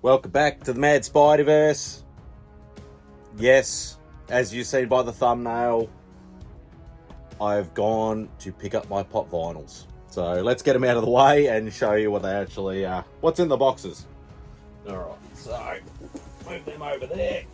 Welcome back to the MadSpideyverse. Yes, as you've seen by the thumbnail, I've gone to pick up my pop vinyls. So let's get them out of the way and show you what they actually are. What's in the boxes. Alright, so move them over there.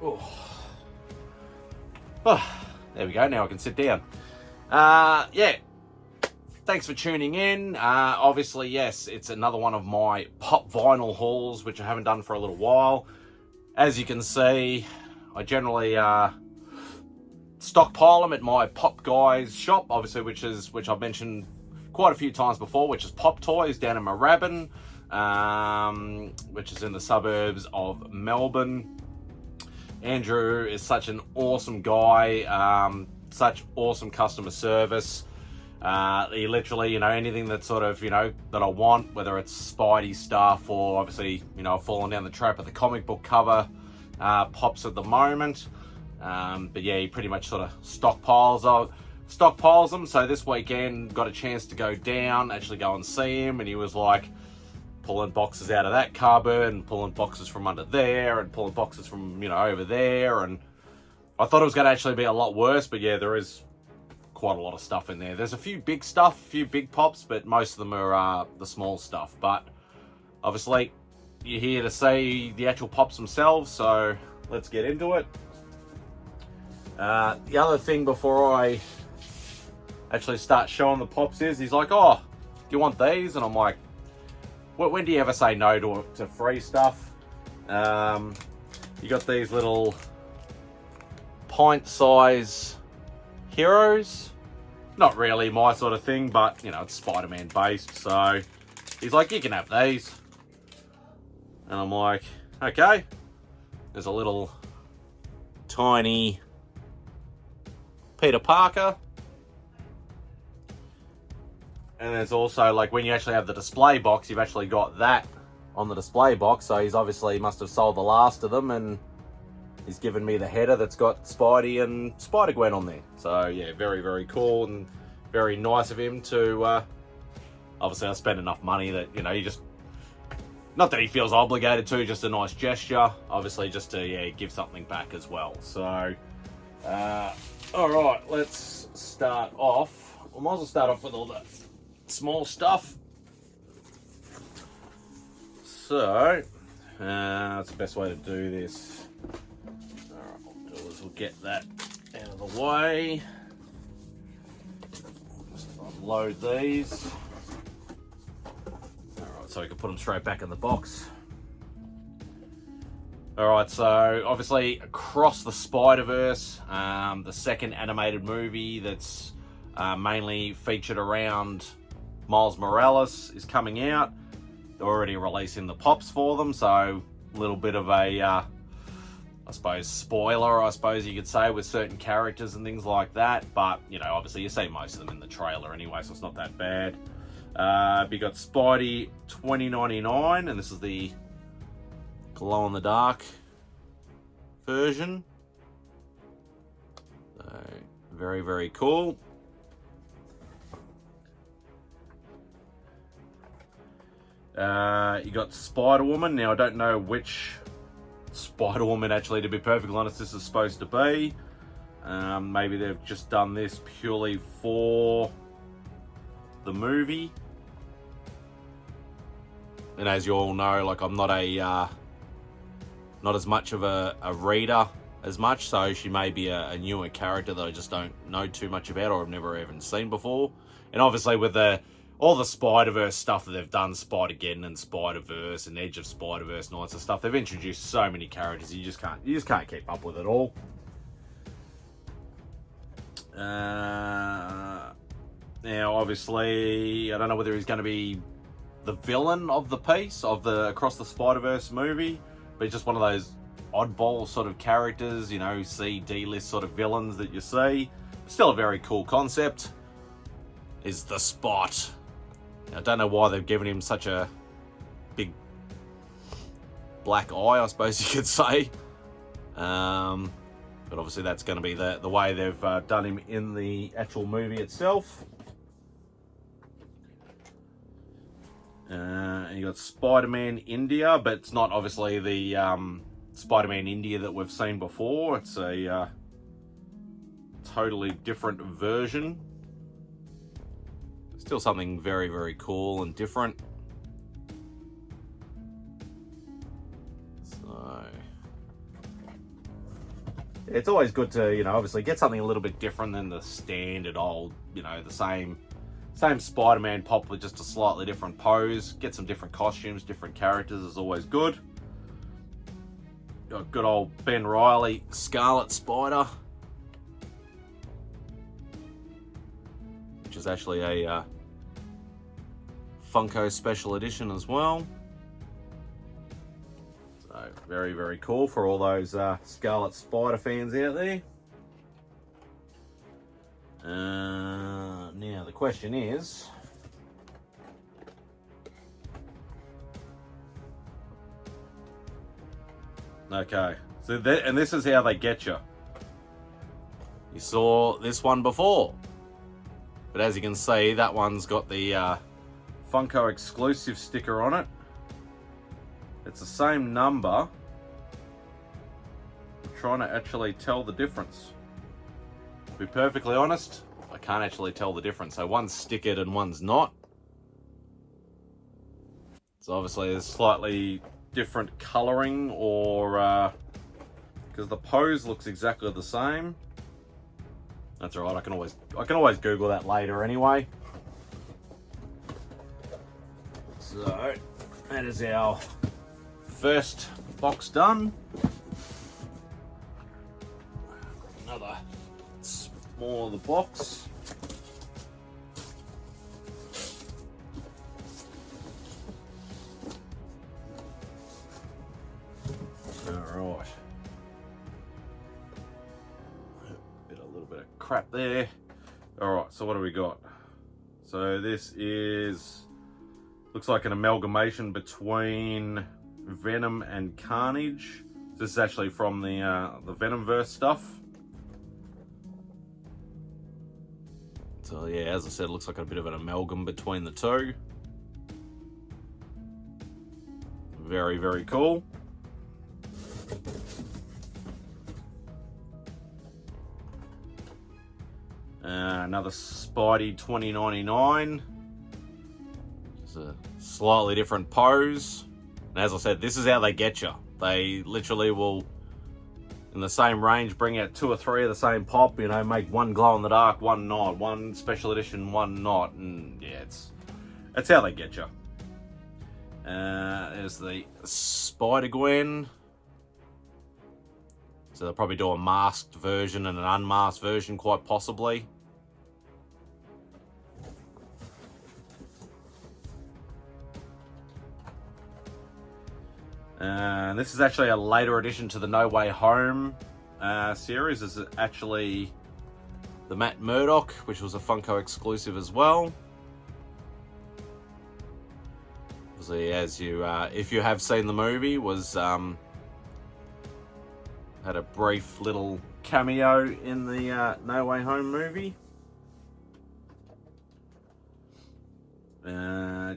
Oh, there we go, now I can sit down. Yeah. Thanks for tuning in. Obviously, yes, it's another one of my pop vinyl hauls, which I haven't done for a little while. As you can see, I generally stockpile them at my Pop Guys shop, obviously, which I've mentioned quite a few times before, which is Pop Toys down in Moorabbin, which is in the suburbs of Melbourne. Andrew is such an awesome guy, such awesome customer service. He literally, anything that sort of, that I want, whether it's Spidey stuff or obviously, falling down the trap of the comic book cover, pops at the moment. But yeah, he pretty much sort of stockpiles them. So this weekend got a chance to go down, actually go and see him, and he was like pulling boxes out of that cupboard and pulling boxes from under there and pulling boxes from, over there. And I thought it was going to actually be a lot worse, but yeah, there is quite a lot of stuff in there. There's a few big stuff, a few big pops, but most of them are the small stuff. But obviously you're here to see the actual pops themselves, so let's get into it. The other thing before I actually start showing the pops is he's like, oh, do you want these? And I'm like, when do you ever say no to free stuff? You got these little pint size heroes. Not really my sort of thing, but it's Spider-Man based, so he's like, you can have these. And I'm like, okay. There's a little tiny Peter Parker. And there's also, like, when you actually have the display box, you've actually got that on the display box, so he's obviously must have sold the last of them, and he's given me the header that's got Spidey and Spider-Gwen on there. So yeah, very, very cool and very nice of him to, obviously I spent enough money that, you just, not that he feels obligated to, just a nice gesture, obviously just to, yeah, give something back as well. So, all right, let's start off. We might as well start off with all the small stuff. So, that's the best way to do this. We'll get that out of the way. Just unload these. Alright, so we can put them straight back in the box. Alright, so obviously Across the Spider-Verse, the second animated movie that's mainly featured around Miles Morales is coming out. They're already releasing the pops for them, so a little bit of a I suppose spoiler, I suppose you could say, with certain characters and things like that. But, obviously you see most of them in the trailer anyway, so it's not that bad. You got Spidey 2099, and this is the glow-in-the-dark version. So, very, very cool. You got Spider-Woman. Now, I don't know which Spider-Woman, actually, to be perfectly honest, this is supposed to be. Maybe they've just done this purely for the movie. And as you all know, like, I'm not not as much of a reader as much, so she may be a newer character that I just don't know too much about or I've never even seen before. And obviously with all the Spider-Verse stuff that they've done, Spider-Geddon and Spider-Verse and Edge of Spider-Verse and all that sort of stuff, they've introduced so many characters, you just can't keep up with it all. Now, obviously, I don't know whether he's going to be the villain of the piece, of the Across the Spider-Verse movie, but he's just one of those oddball sort of characters, C, D-list sort of villains that you see. Still a very cool concept. Is the Spot. I don't know why they've given him such a big black eye, I suppose you could say. But obviously that's going to be the way they've done him in the actual movie itself. And you got Spider-Man India, but it's not obviously the Spider-Man India that we've seen before. It's a totally different version. Still something very, very cool and different. So it's always good to, you know, obviously get something a little bit different than the standard old, you know, the same Spider-Man pop with just a slightly different pose. Get some different costumes, different characters is always good. Got good old Ben Reilly Scarlet Spider, which is actually a Funko Special Edition as well. So very, very cool for all those Scarlet Spider fans out there. Now the question is, okay, so and this is how they get you. You saw this one before, but as you can see, that one's got the Funko exclusive sticker on it. It's the same number. I'm trying to actually tell the difference. To be perfectly honest, I can't actually tell the difference. So one's stickered and one's not. So obviously there's slightly different coloring, or because the pose looks exactly the same. That's all right. I can always Google that later anyway. So that is our first box done. Another smaller box. All right. A little bit of crap there. All right. So what do we got? So this looks like an amalgamation between Venom and Carnage. This is actually from the Venomverse stuff. So yeah, as I said, it looks like a bit of an amalgam between the two. Very, very cool. Another Spidey 2099. It's a slightly different pose. And as I said, this is how they get you. They literally will, in the same range, bring out 2 or 3 of the same pop, you know, make one glow in the dark, one not, one special edition, one not, and yeah, it's how they get you. There's the Spider-Gwen. So they'll probably do a masked version and an unmasked version, quite possibly. This is actually a later addition to the No Way Home series. This is actually the Matt Murdock, which was a Funko exclusive as well. Obviously, as you, if you have seen the movie, was had a brief little cameo in the No Way Home movie.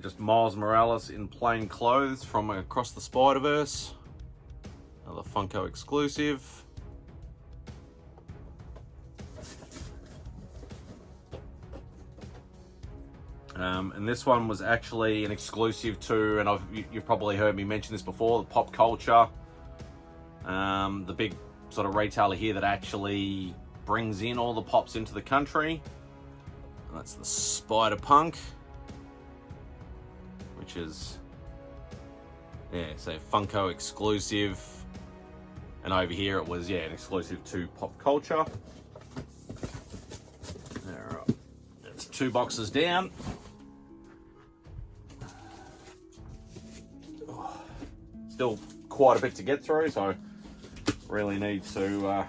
Just Miles Morales in plain clothes from Across the Spider-Verse. Another Funko exclusive. And this one was actually an exclusive to, and you've probably heard me mention this before, the Pop Culture. The big sort of retailer here that actually brings in all the pops into the country. And that's the Spider-Punk, which is, yeah, so Funko exclusive. And over here it was, yeah, an exclusive to Pop Culture. Alright, that's 2 boxes down. Still quite a bit to get through, so really need to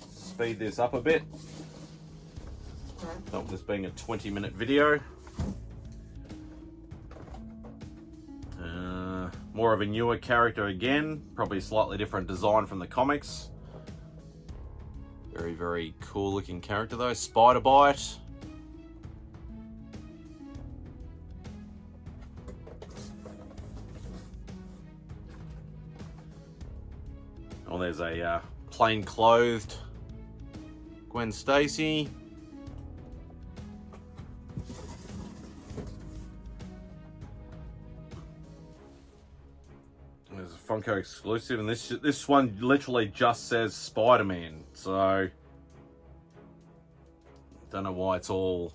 speed this up a bit. Not with this being a 20-minute video. More of a newer character again, probably a slightly different design from the comics. Very, very cool looking character though, Spider-Bite. Oh, there's a plain-clothed Gwen Stacy. There's a Funko exclusive, and this one literally just says Spider-Man. So don't know why it's all.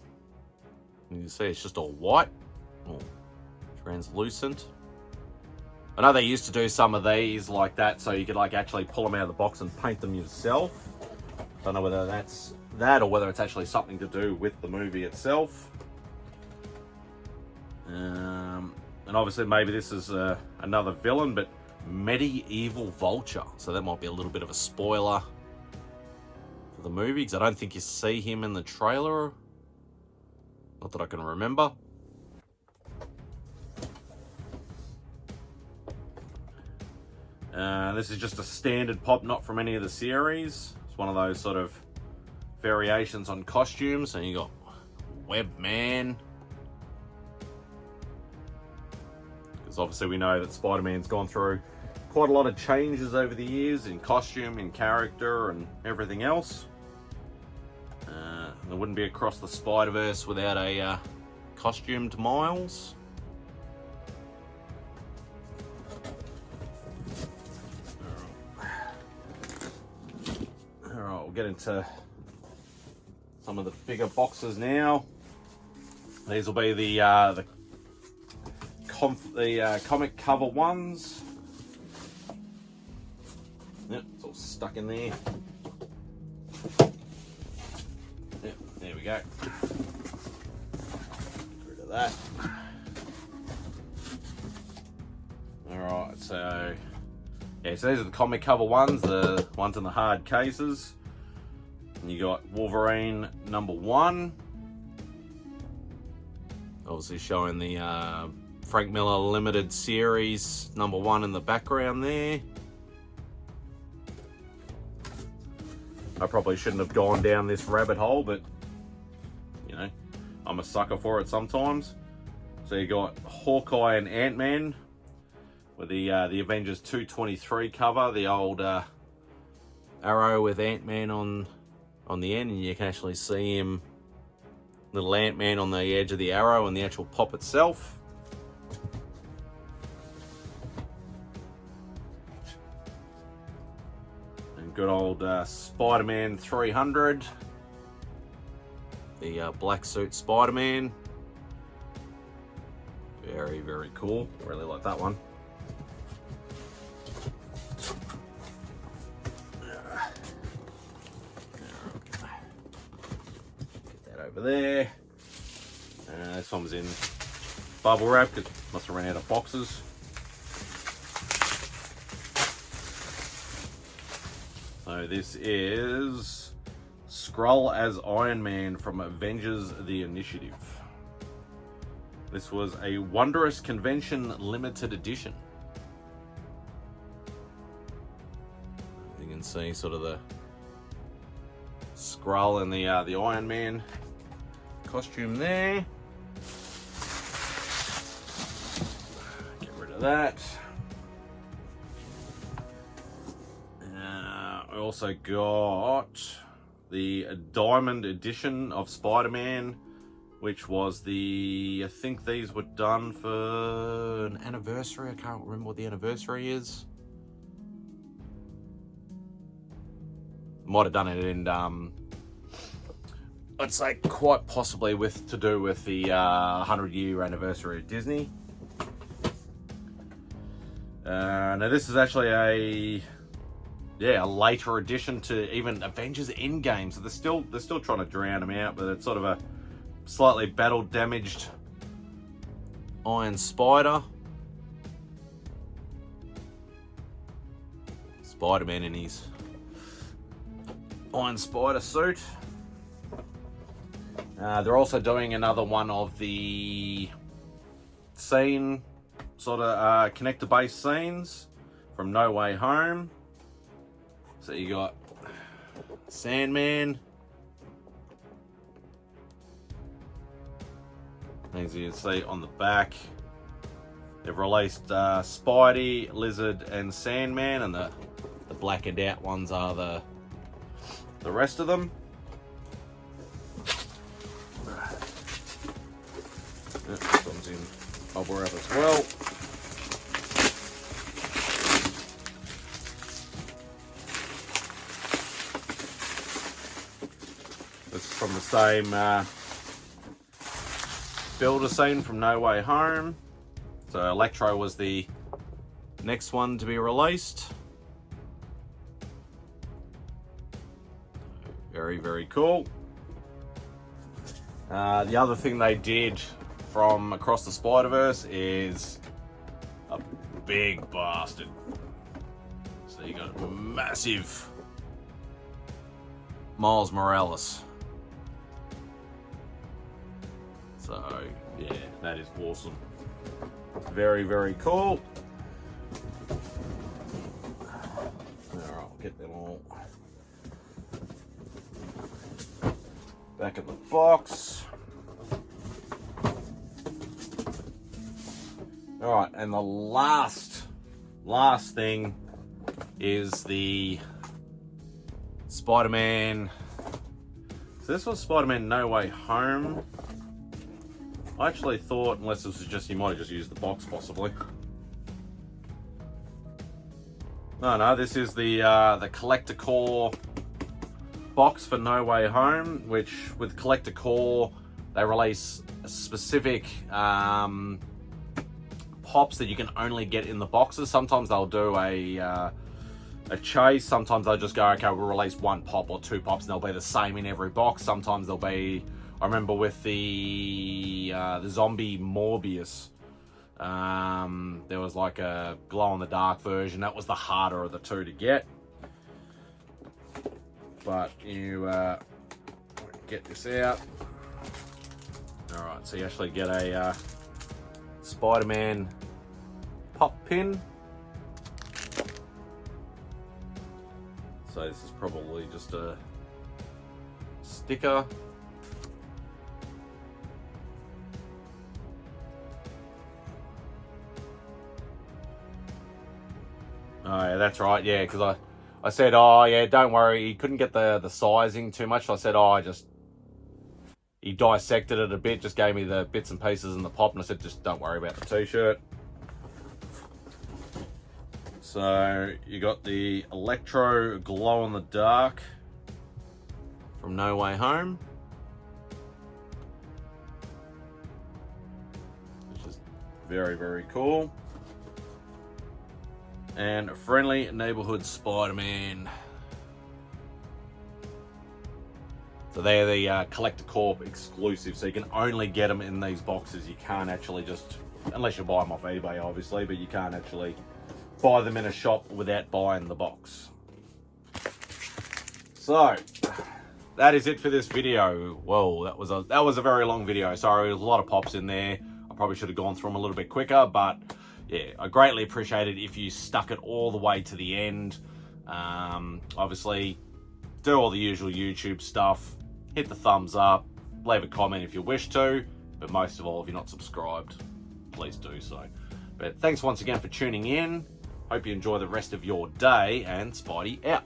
You can see it's just all white, or translucent. I know they used to do some of these like that, so you could like actually pull them out of the box and paint them yourself. Don't know whether that's that or whether it's actually something to do with the movie itself. And obviously maybe this is another villain, but Medieval Vulture. So that might be a little bit of a spoiler for the movie, because I don't think you see him in the trailer. Not that I can remember. This is just a standard pop, not from any of the series. It's one of those sort of variations on costumes. So you got Webman. Because obviously we know that Spider-Man's gone through quite a lot of changes over the years in costume, in character, and everything else. There wouldn't be Across the Spider-Verse without a costumed Miles. Alright, we'll get into some of the bigger boxes now. These will be the comic cover ones. Yep, it's all stuck in there. Yep, there we go. Get rid of that. Alright, so yeah, so these are the comic cover ones, the ones in the hard cases. And you got Wolverine #1. Obviously showing the Frank Miller Limited Series #1 in the background there. I probably shouldn't have gone down this rabbit hole, but you know, I'm a sucker for it sometimes. So you got Hawkeye and Ant-Man with the Avengers 223 cover, the old arrow with Ant-Man on the end, and you can actually see him, little Ant-Man on the edge of the arrow and the actual pop itself. And good old Spider-Man 300, the black suit Spider-Man. Very, very cool. Really like that one. Get that over there. This one was in bubble wrap because must have run out of boxes. So this is Skrull as Iron Man from Avengers The Initiative. This was a Wondrous Convention limited edition. You can see sort of the Skrull and the Iron Man costume there. Get rid of that. I also got the Diamond edition of Spider-Man, which was I think these were done for an anniversary. I can't remember what the anniversary is. Might have done it in, I'd say quite possibly to do with the 100-year anniversary of Disney. Now this is actually a later addition to even Avengers Endgame, so they're still trying to drown them out, but it's sort of a slightly battle damaged Iron Spider. Spider-Man in his Iron Spider suit. They're also doing another one of the scene, sort of connector-based scenes from No Way Home. So you got Sandman. As you can see on the back, they've released Spidey, Lizard, and Sandman, and the blackened out ones are the rest of them. This one's in bubble wrap as well. This is from the same builder scene from No Way Home. So Electro was the next one to be released. Very, very cool. The other thing they did from Across the Spider-Verse is a big bastard. So you got a massive Miles Morales. So yeah, that is awesome. Very, very cool. Alright, I'll get them all back in the box. Alright, and the last thing is the Spider-Man. So this was Spider-Man No Way Home. I actually thought, unless this was just, you might have just used the box possibly. No, this is the Collector Core box for No Way Home, which with Collector Core, they release specific pops that you can only get in the boxes. Sometimes they'll do a chase, sometimes they'll just go, okay, we'll release one pop or two pops and they'll be the same in every box. Sometimes they'll be, I remember with the zombie Morbius, there was like a glow-in-the-dark version. That was the harder of the two to get. But you get this out. Alright, so you actually get a Spider-Man pop pin. So this is probably just a sticker. Oh yeah, that's right, yeah, because I said, oh yeah, don't worry, he couldn't get the sizing too much. So I said, oh, he dissected it a bit, just gave me the bits and pieces in the pop, and I said, just don't worry about the t-shirt. So you got the Electro Glow in the Dark from No Way Home, which is very, very cool. And a Friendly Neighborhood Spider-Man. So they're the Collector Corp exclusive, so you can only get them in these boxes. You can't actually just, unless you buy them off eBay obviously, but you can't actually buy them in a shop without buying the box. So that is it for this video. Whoa, that was a very long video. Sorry, there's a lot of pops in there. I probably should have gone through them a little bit quicker, but yeah, I greatly appreciate it if you stuck it all the way to the end. Obviously, do all the usual YouTube stuff. Hit the thumbs up. Leave a comment if you wish to. But most of all, if you're not subscribed, please do so. But thanks once again for tuning in. Hope you enjoy the rest of your day, and Spidey out.